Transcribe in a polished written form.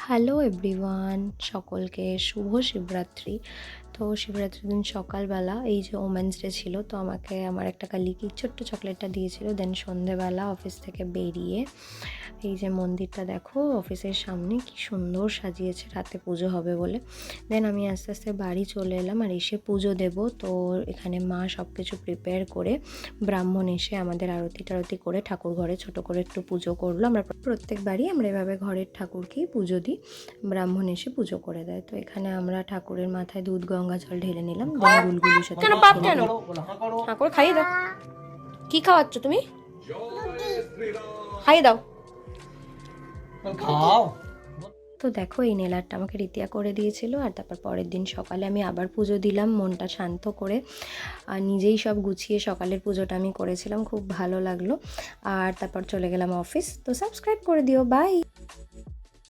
Hello everyone, সকলকে শুভ শিবরাত্রি। তো শিবরাত্রির দিন সকালবেলা এই যে ওমেন্স ডে ছিল, তো আমাকে আমার একটা কালিগ ছোট্ট চকলেটটা দিয়েছিল। দেন সন্ধেবেলা অফিস থেকে বেরিয়ে এই যে মন্দিরটা দেখো অফিসের সামনে কি সুন্দর সাজিয়েছে, রাতে পুজো হবে বলে। দেন আমি আস্তে আস্তে বাড়ি চলে এলাম আর এসে পুজো দেব। তো এখানে মা সব কিছু প্রিপেয়ার করে ব্রাহ্মণ এসে আমাদের আরতি টারতি করে ঠাকুর ঘরে ছোট করে একটু পুজো করলো। আমরা প্রত্যেকবারই আমরা এভাবে ঘরের ঠাকুরকেই পুজো দিই, ব্রাহ্মণ এসে পুজো করে দেয়। তো এখানে আমরা ঠাকুরের মাথায় দুধ গঙ্গা জল ঢেলে নিলাম, দেন গুলগুলির সাথে কেন পাপ কেন? ঠাকুর খাইয়ে দাও। কি খাওয়াচ্ছ তুমি? খাইয়ে দাও। খাও। তো দেখো এই নেল আর্টটা আমাকে রিতিয়া করে দিয়েছিল। আর তারপর পরের দিন সকালে আমি আবার পুজো দিলাম মনটা শান্ত করে, আর নিজেই সব গুছিয়ে সকালের পুজোটা আমি করেছিলাম, খুব ভালো লাগলো। আর তারপর চলে গেলাম অফিস। তো সাবস্ক্রাইব করে দিও, বাই।